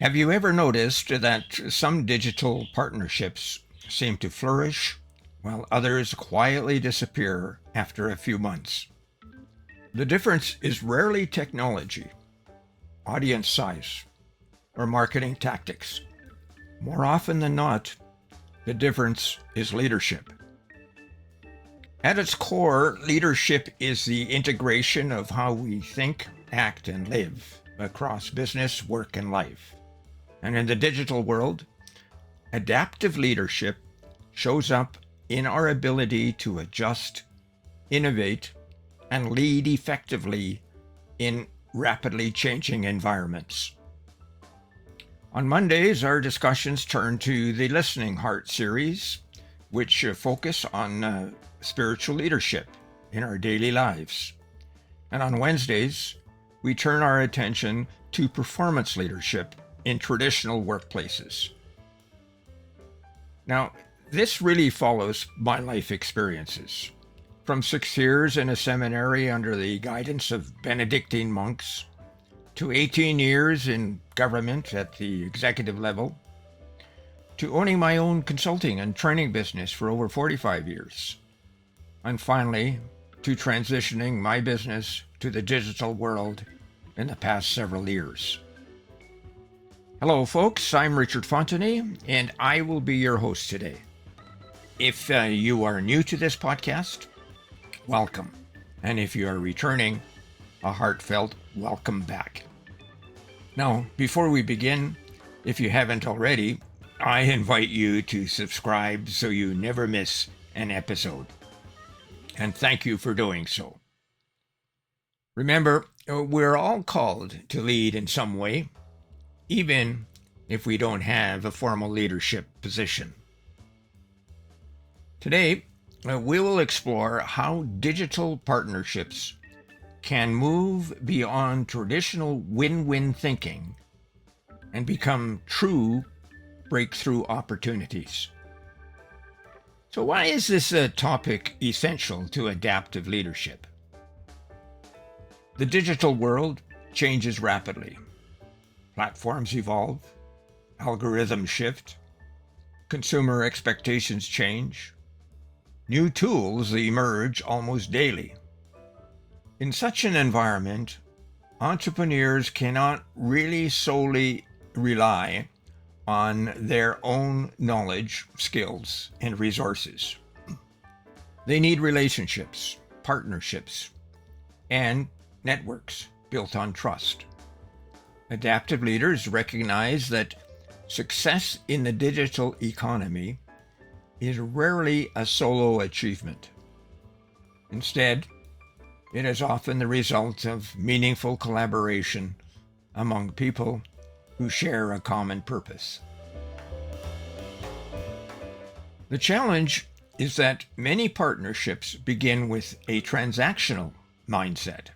Have you ever noticed that some digital partnerships seem to flourish while others quietly disappear after a few months? The difference is rarely technology, audience size, or marketing tactics. More often than not, the difference is leadership. At its core, leadership is the integration of how we think, act, and live across business, work, and life. And in the digital world, adaptive leadership shows up in our ability to adjust, innovate, and lead effectively in rapidly changing environments. On Mondays, our discussions turn to the Listening Heart series, which focus on spiritual leadership in our daily lives. And on Wednesdays, we turn our attention to performance leadership in traditional workplaces. Now, this really follows my life experiences. From 6 years in a seminary under the guidance of Benedictine monks, to 18 years in government at the executive level, to owning my own consulting and training business for over 45 years, and finally, to transitioning my business to the digital world in the past several years. Hello, folks. I'm Richard Fontanie, and I will be your host today. If you are new to this podcast, welcome. And if you are returning, a heartfelt welcome back. Now, before we begin, if you haven't already, I invite you to subscribe so you never miss an episode. And thank you for doing so. Remember, we're all called to lead in some way, even if we don't have a formal leadership position. Today, we will explore how digital partnerships can move beyond traditional win-win thinking and become true breakthrough opportunities. So why is this topic essential to adaptive leadership? The digital world changes rapidly. Platforms evolve, algorithms shift, consumer expectations change, new tools emerge almost daily. In such an environment, entrepreneurs cannot really solely rely on their own knowledge, skills, and resources. They need relationships, partnerships, and networks built on trust. Adaptive leaders recognize that success in the digital economy is rarely a solo achievement. Instead, it is often the result of meaningful collaboration among people who share a common purpose. The challenge is that many partnerships begin with a transactional mindset.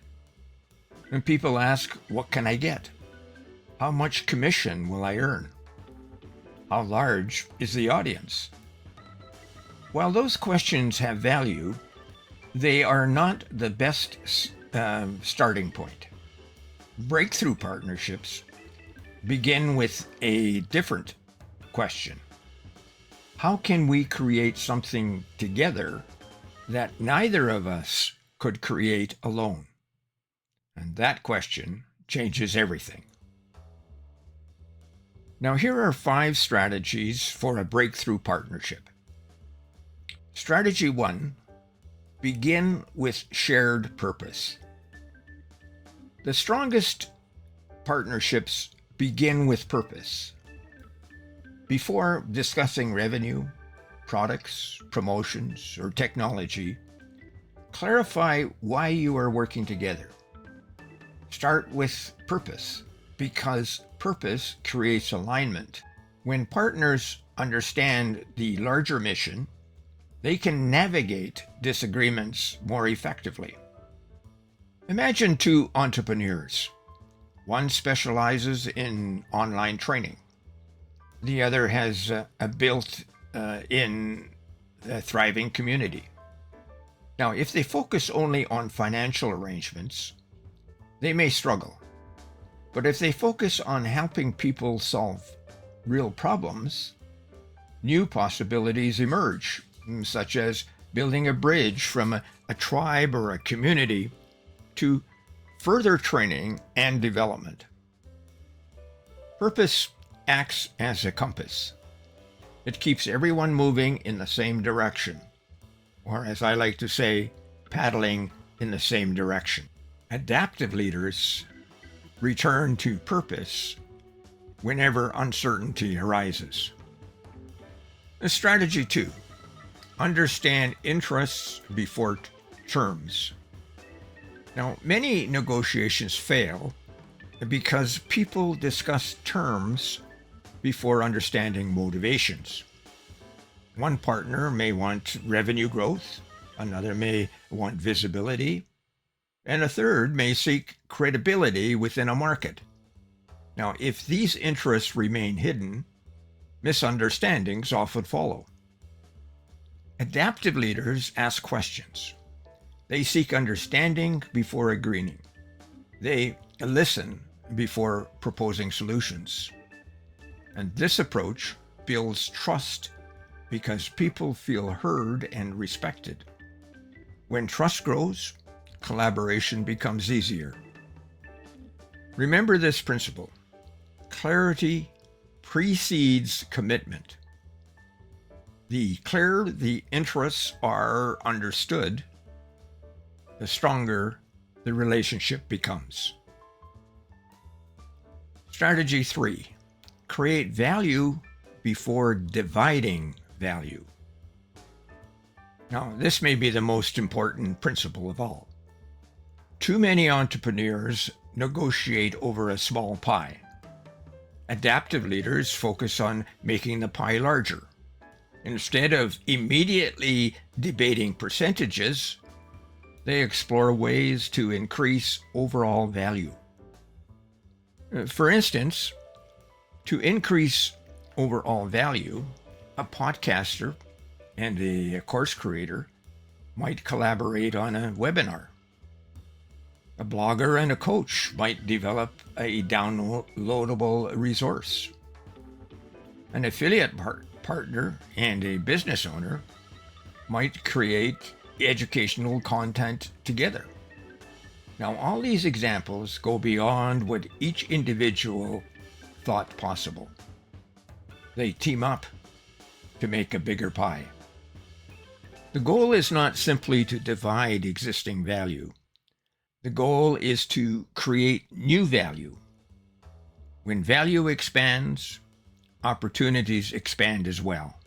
And people ask, what can I get? How much commission will I earn? How large is the audience? While those questions have value, they are not the best starting point. Breakthrough partnerships begin with a different question. How can we create something together that neither of us could create alone? And that question changes everything. Now, here are 5 strategies for a breakthrough partnership. Strategy 1. Begin with shared purpose. The strongest partnerships begin with purpose. Before discussing revenue, products, promotions, or technology, clarify why you are working together. Start with purpose, because purpose creates alignment. When partners understand the larger mission, they can navigate disagreements more effectively. Imagine 2 entrepreneurs. One specializes in online training. The other has a built-in thriving community. Now, if they focus only on financial arrangements, they may struggle. But if they focus on helping people solve real problems, new possibilities emerge, such as building a bridge from a tribe or a community to further training and development. Purpose acts as a compass. It keeps everyone moving in the same direction, or as I like to say, paddling in the same direction. Adaptive leaders return to purpose whenever uncertainty arises. Strategy 2. Understand interests before terms. Now, many negotiations fail because people discuss terms before understanding motivations. One partner may want revenue growth, another may want visibility, and a third may seek credibility within a market. Now, if these interests remain hidden, misunderstandings often follow. Adaptive leaders ask questions. They seek understanding before agreeing. They listen before proposing solutions. And this approach builds trust because people feel heard and respected. When trust grows, collaboration becomes easier. Remember this principle: clarity precedes commitment. The clearer the interests are understood, the stronger the relationship becomes. Strategy 3. Create value before dividing value. Now, this may be the most important principle of all. Too many entrepreneurs negotiate over a small pie. Adaptive leaders focus on making the pie larger. Instead of immediately debating percentages, they explore ways to increase overall value. For instance, to increase overall value, a podcaster and a course creator might collaborate on a webinar. A blogger and a coach might develop a downloadable resource. An affiliate partner and a business owner might create educational content together. Now, all these examples go beyond what each individual thought possible. They team up to make a bigger pie. The goal is not simply to divide existing value. The goal is to create new value. When value expands, opportunities expand as well.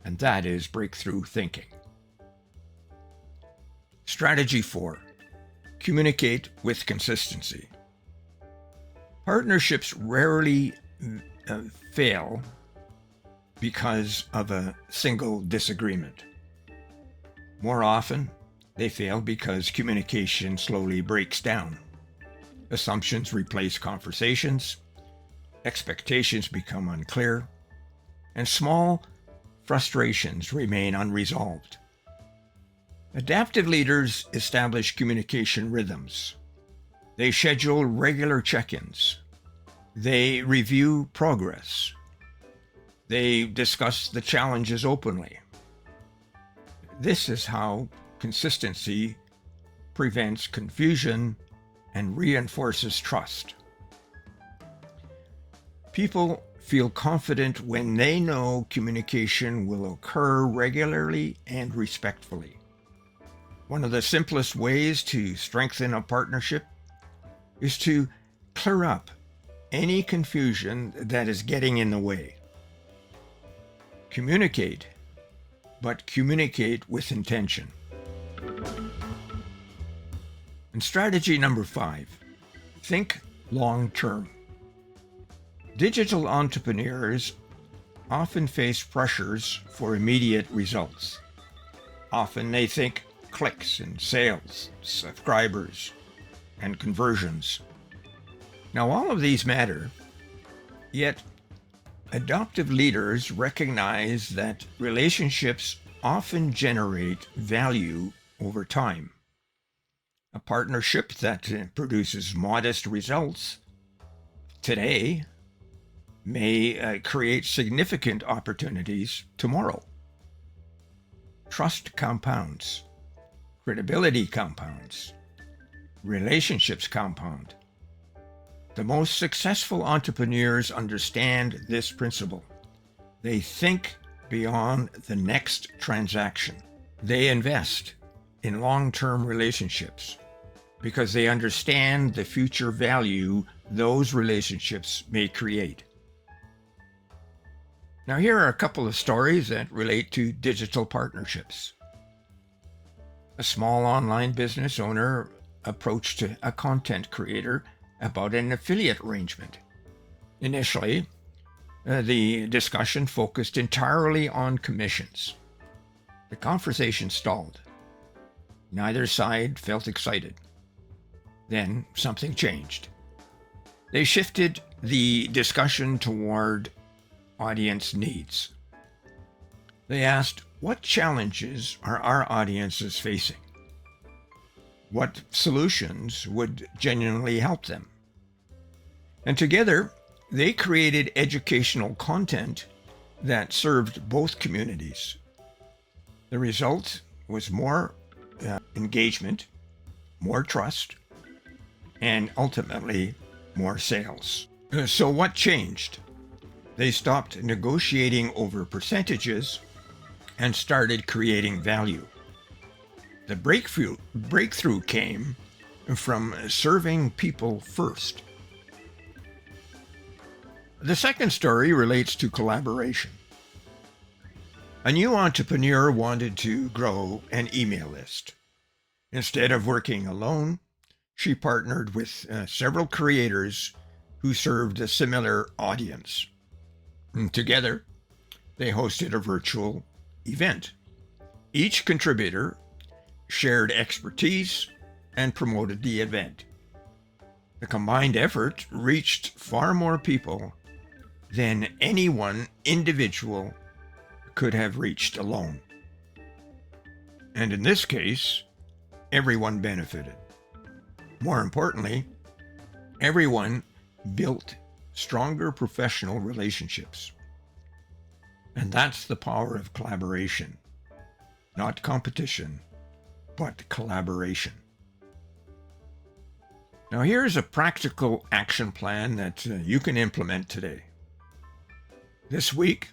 And that is breakthrough thinking. Strategy 4. Communicate with consistency. Partnerships rarely fail because of a single disagreement. More often, they fail because communication slowly breaks down. Assumptions replace conversations, expectations become unclear, and small frustrations remain unresolved. Adaptive leaders establish communication rhythms. They schedule regular check-ins. They review progress. They discuss the challenges openly. This is how consistency prevents confusion and reinforces trust. People feel confident when they know communication will occur regularly and respectfully. One of the simplest ways to strengthen a partnership is to clear up any confusion that is getting in the way. Communicate, but communicate with intention. And strategy number 5, think long term. Digital entrepreneurs often face pressures for immediate results. Often they think clicks and sales, subscribers, and conversions. Now, all of these matter, yet adaptive leaders recognize that relationships often generate value over time. A partnership that produces modest results today may create significant opportunities tomorrow. Trust compounds, credibility compounds, relationships compound. The most successful entrepreneurs understand this principle. They think beyond the next transaction. They invest in long-term relationships because they understand the future value those relationships may create. Now, here are a couple of stories that relate to digital partnerships. A small online business owner approached a content creator about an affiliate arrangement. Initially, the discussion focused entirely on commissions. The conversation stalled. Neither side felt excited. Then something changed. They shifted the discussion toward audience needs. They asked, what challenges are our audiences facing? What solutions would genuinely help them? And together, they created educational content that served both communities. The result was more engagement, more trust, and ultimately more sales. So what changed? They stopped negotiating over percentages and started creating value. The breakthrough came from serving people first. The second story relates to collaboration. A new entrepreneur wanted to grow an email list. Instead of working alone, she partnered with several creators who served a similar audience. And together, they hosted a virtual event. Each contributor shared expertise and promoted the event. The combined effort reached far more people than any one individual could have reached alone. And in this case, everyone benefited. More importantly, everyone built stronger professional relationships. And that's the power of collaboration. Not competition, but collaboration. Now here's a practical action plan that you can implement today. This week,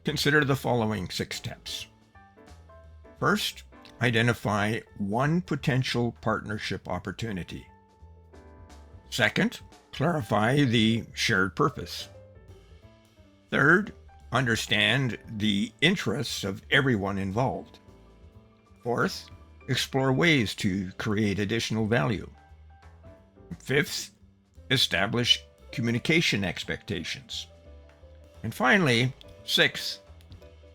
consider the following 6 steps. First, identify one potential partnership opportunity. Second, clarify the shared purpose. Third, understand the interests of everyone involved. Fourth, explore ways to create additional value. Fifth, establish communication expectations. And finally, 6th,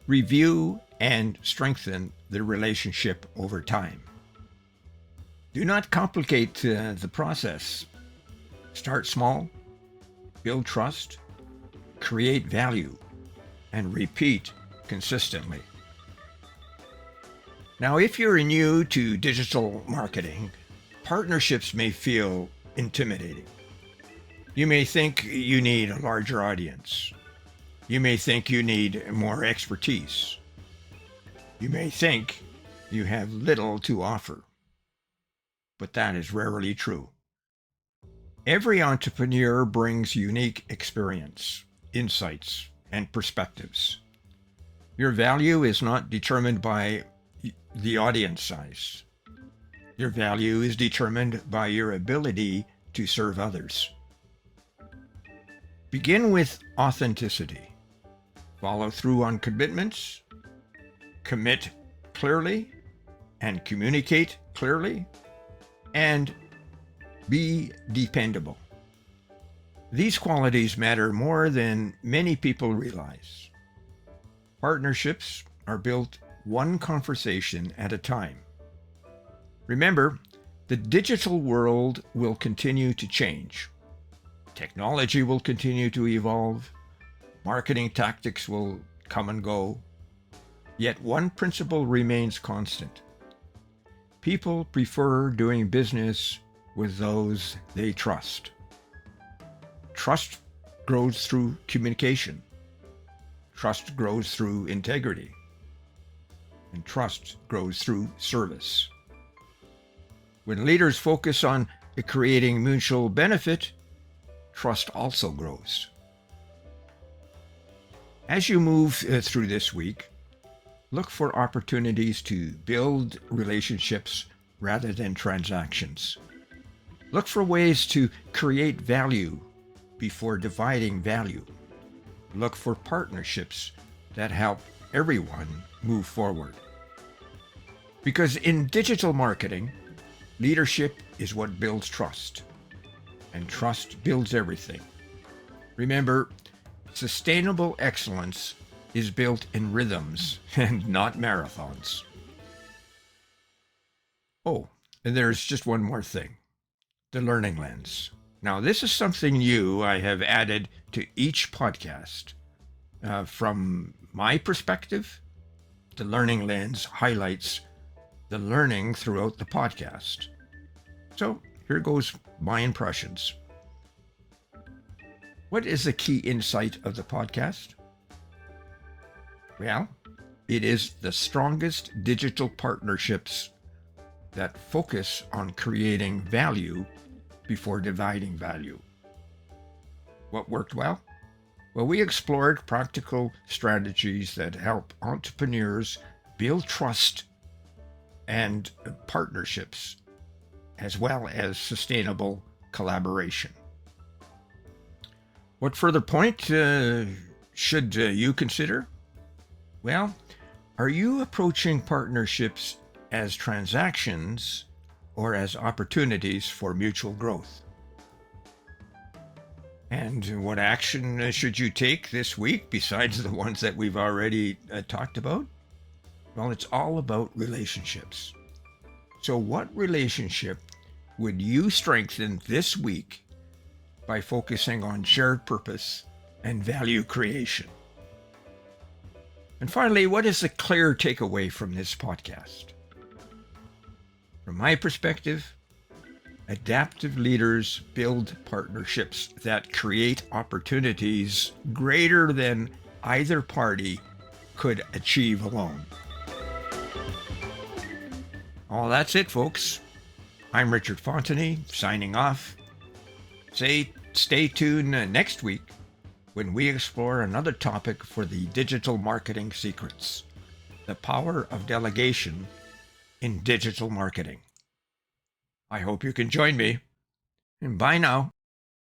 review and strengthen the relationship over time. Do not complicate the process. Start small, build trust, create value, and repeat consistently. Now, if you're new to digital marketing, partnerships may feel intimidating. You may think you need a larger audience. You may think you need more expertise. You may think you have little to offer. But that is rarely true. Every entrepreneur brings unique experience, insights, and perspectives. Your value is not determined by the audience size. Your value is determined by your ability to serve others. Begin with authenticity. Follow through on commitments. Commit clearly and communicate clearly. And be dependable. These qualities matter more than many people realize. Partnerships are built one conversation at a time. Remember, the digital world will continue to change. Technology will continue to evolve. Marketing tactics will come and go. Yet one principle remains constant. People prefer doing business with those they trust. Trust grows through communication. Trust grows through integrity. And trust grows through service. When leaders focus on creating mutual benefit, trust also grows. As you move through this week, look for opportunities to build relationships rather than transactions. Look for ways to create value before dividing value. Look for partnerships that help everyone move forward. Because in digital marketing, leadership is what builds trust, and trust builds everything. Remember, sustainable excellence is built in rhythms and not marathons. Oh, and there's just one more thing. The learning lens. Now, this is something new I have added to each podcast. From my perspective, the learning lens highlights the learning throughout the podcast. So here goes my impressions. What is the key insight of the podcast? Well, it is the strongest digital partnerships that focus on creating value before dividing value. What worked well? Well, we explored practical strategies that help entrepreneurs build trust and partnerships, as well as sustainable collaboration. What further point should you consider? Well, are you approaching partnerships as transactions or as opportunities for mutual growth? And what action should you take this week besides the ones that we've already talked about? Well, it's all about relationships. So what relationship would you strengthen this week by focusing on shared purpose and value creation? And finally, what is the clear takeaway from this podcast? From my perspective, adaptive leaders build partnerships that create opportunities greater than either party could achieve alone. Well, that's it, folks. I'm Richard Fontanie, signing off. Stay tuned next week when we explore another topic for the digital marketing secrets, the power of delegation in digital marketing. I hope you can join me, and bye now.